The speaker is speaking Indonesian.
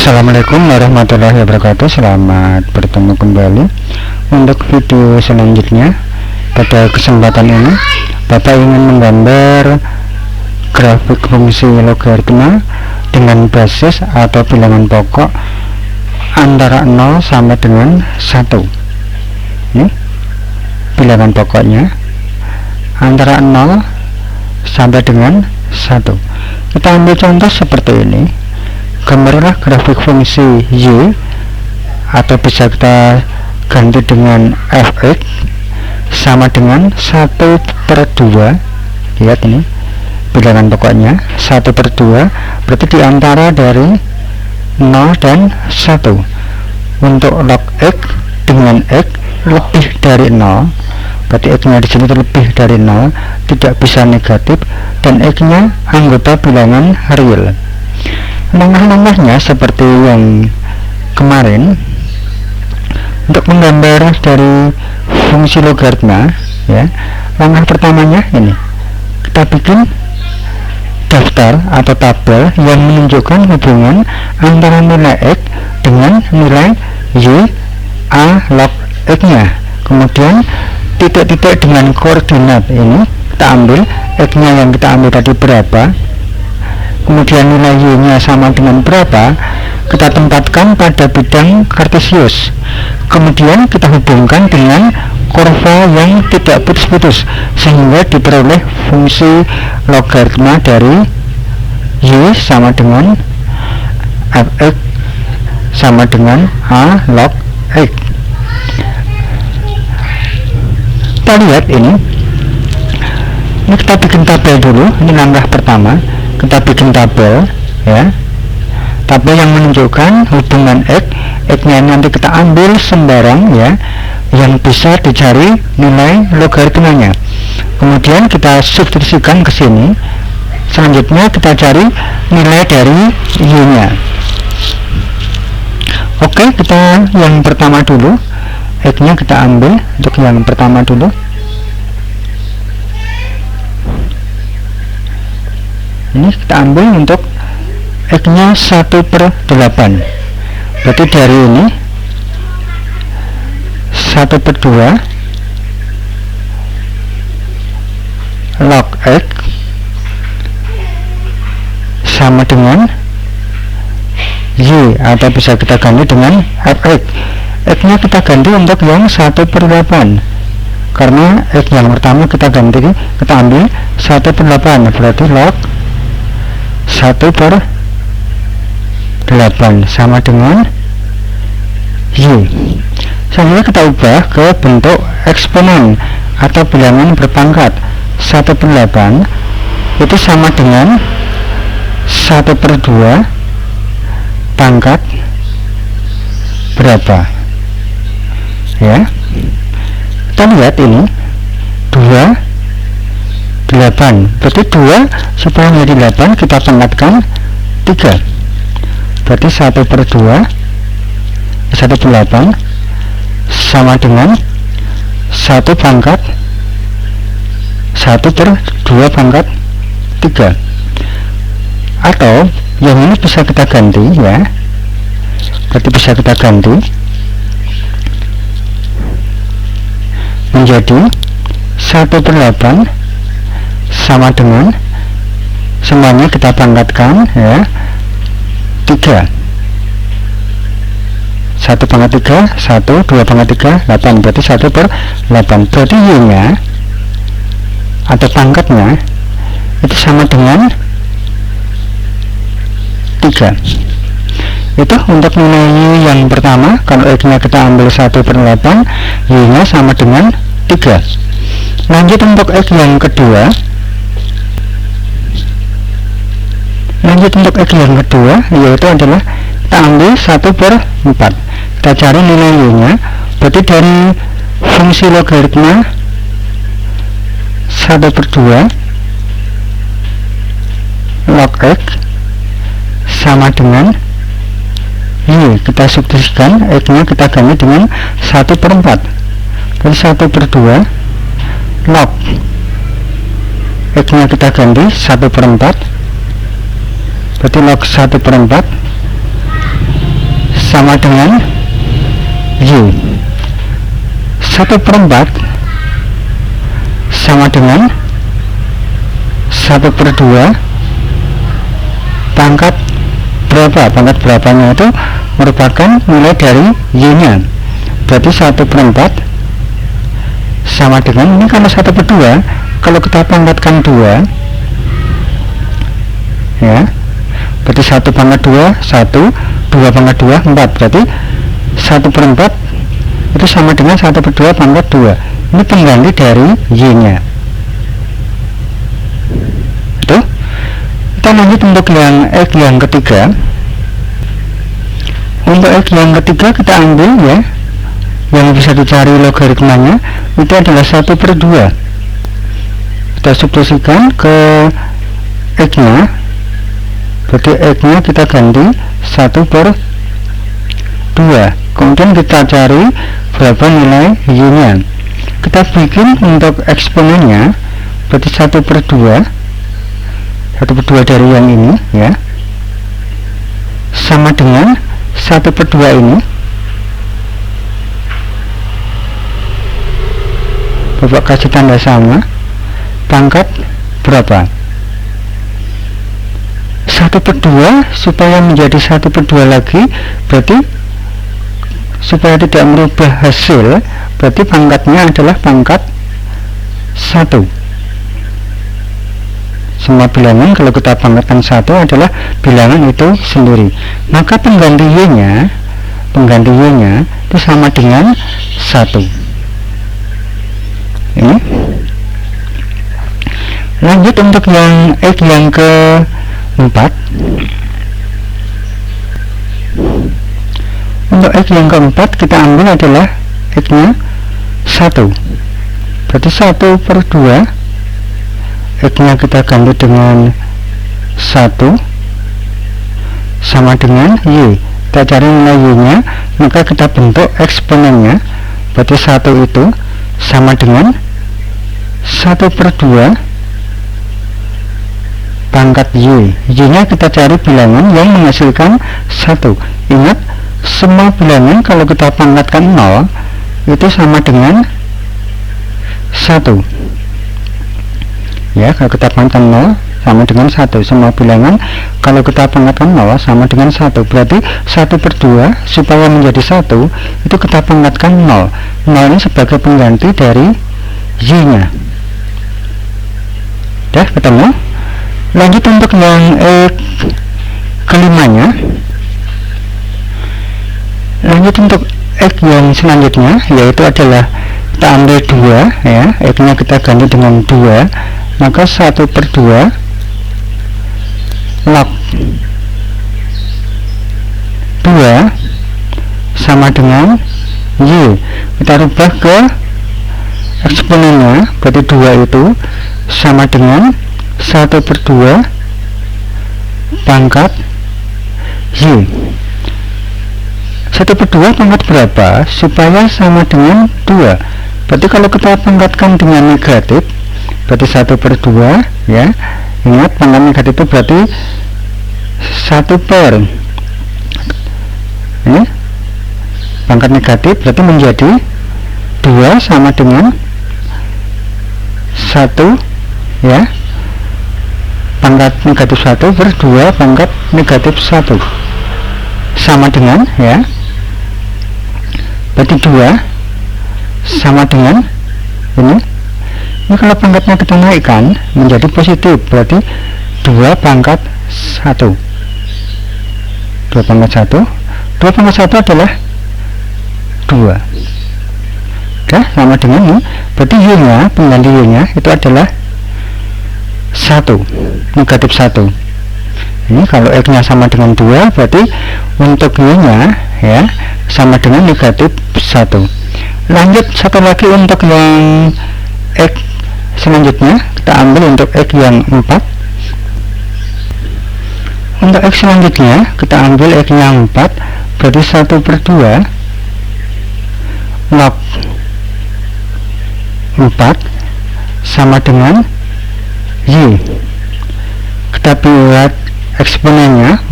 Assalamualaikum warahmatullahi wabarakatuh. Selamat bertemu kembali untuk video selanjutnya. Pada kesempatan ini Bapak ingin menggambar grafik fungsi logaritma dengan basis atau bilangan pokok antara 0 sampai dengan 1. Ini bilangan pokoknya antara 0 sampai dengan 1. Kita ambil contoh seperti ini. Gambarlah grafik fungsi y, atau bisa kita ganti dengan fx sama dengan 1/2. Lihat ini bilangan pokoknya 1/2, berarti diantara dari 0 dan 1. Untuk log x dengan x lebih dari 0, berarti x nya di sini lebih dari 0, tidak bisa negatif, dan x nya anggota bilangan real. Langkah-langkahnya seperti yang kemarin. Untuk menggambar dari fungsi logaritma, ya, langkah pertamanya ini, kita bikin daftar atau tabel yang menunjukkan hubungan antara nilai x dengan nilai y a log x nya. Kemudian titik-titik dengan koordinat ini kita ambil, x nya yang kita ambil tadi berapa, kemudian nilai y nya sama dengan berapa, kita tempatkan pada bidang kartesius. Kemudian kita hubungkan dengan kurva yang tidak putus-putus sehingga diperoleh fungsi logaritma dari y sama dengan fx sama dengan a log x. Kita lihat ini kita bikin tabel dulu. Ini langkah pertama, kita bikin tabel, ya, tabel yang menunjukkan hubungan x nya nanti kita ambil sembarang, ya, yang bisa dicari nilai logaritmanya. Kemudian kita substitusikan ke sini. Selanjutnya kita cari nilai dari y nya. Oke, kita yang pertama dulu, x nya kita ambil untuk yang pertama dulu. Ini kita ambil untuk x nya 1/8, berarti dari ini 1/2 log x sama dengan y, atau bisa kita ganti dengan fx. X nya kita ganti untuk yang 1/8 karena x yang pertama kita ganti, kita ambil 1/8, berarti log 1/8 sama dengan y. Selanjutnya kita ubah ke bentuk eksponen atau bilangan berpangkat. 1/8 itu sama dengan 1/2 pangkat berapa, ya. Kita lihat ini 8, berarti 2 supaya menjadi 8 kita pangkatkan 3, berarti 1/8 sama dengan 1 pangkat 1/2 pangkat 3. Atau yang ini bisa kita ganti, ya, berarti bisa kita ganti menjadi 1/8 sama dengan, semuanya kita pangkatkan, ya, 3. 1 pangkat 3, 1, 2 pangkat 3, 8, berarti 1/8, berarti y nya atau pangkatnya itu sama dengan 3. Itu untuk nilai y yang pertama. Kalau x nya kita ambil 1/8, y nya sama dengan 3. Lanjut untuk x yang kedua. Yaitu adalah kita ambil 1/4, kita cari nilai y nya, berarti dari fungsi logaritma 1/2 log x sama dengan y. Kita substitusikan, x nya kita ganti dengan 1/4, jadi 1/2 log x nya kita ganti 1/4, berarti log 1/4 sama dengan Y. 1/4 sama dengan 1/2 pangkat berapa? Pangkat berapanya itu merupakan nilai dari Y nya, berarti 1/4 sama dengan, ini kalau 1/2 kalau kita pangkatkan 2 ya, berarti 1/2 1, 2/2 4, berarti 1/4 itu sama dengan 1/2 pangkat 2. Ini pengganti dari Y nya. Itu kita lanjut untuk yang X yang ketiga. Untuk X yang ketiga kita ambil ya, yang bisa dicari logaritmanya itu adalah 1/2. Kita substitusikan ke X nya, berarti X nya kita ganti 1/2. Kemudian kita cari berapa nilai Y nya. Kita bikin untuk eksponennya, berarti 1/2 dari yang ini ya, sama dengan 1/2 ini. Bapak kasih tanda sama, pangkat berapa? 1/2 supaya menjadi 1/2 lagi, berarti supaya tidak merubah hasil, berarti pangkatnya adalah pangkat 1. Semua bilangan kalau kita pangkatkan 1 adalah bilangan itu sendiri, maka pengganti Y nya itu sama dengan 1. Ini lanjut untuk yang X yang keempat. Untuk X yang keempat kita ambil adalah X nya 1, berarti 1/2 X nya kita ganti dengan 1 sama dengan Y. Kita cari nilai Y nya, maka kita bentuk eksponennya, berarti 1 itu sama dengan 1/2 pangkat Y. Y nya kita cari bilangan yang menghasilkan 1. Ingat, semua bilangan kalau kita pangkatkan 0 itu sama dengan 1 ya. Kalau kita pangkatkan 0 sama dengan 1, semua bilangan kalau kita pangkatkan 0 sama dengan 1, berarti 1/2 supaya menjadi 1 itu kita pangkatkan 0. 0 ini sebagai pengganti dari Y nya. Udah ketemu. Lanjut untuk yang kelimanya. Lanjut untuk X yang selanjutnya, yaitu adalah kita ambil 2 ya, X nya kita ganti dengan 2, maka 1/2 log 2 sama dengan Y. Kita rubah ke eksponennya, berarti 2 itu sama dengan 1/2 pangkat Y. 1/2 pangkat berapa supaya sama dengan 2? Berarti kalau kita pangkatkan dengan negatif, berarti 1/2 ya. Ingat, pangkat negatif itu berarti 1/, ini pangkat negatif berarti menjadi 2 sama dengan 1 ya, pangkat negatif 1/2 pangkat negatif 1 sama dengan ya, berarti 2 sama dengan ini. Kalau pangkatnya kita naikkan menjadi positif, berarti 2 pangkat 1. 2 pangkat 1 adalah 2. Oke, sama dengan ini. Berarti Y nya, pengganti Y nya itu adalah 1, negatif 1. Ini kalau X nya sama dengan 2, berarti untuk Y nya ya sama dengan negatif 1. Lanjut satu lagi untuk yang X selanjutnya, kita ambil untuk X yang 4. Untuk X selanjutnya kita ambil X yang 4, berarti 1/2 log 4 sama dengan Y. Kita buat eksponennya,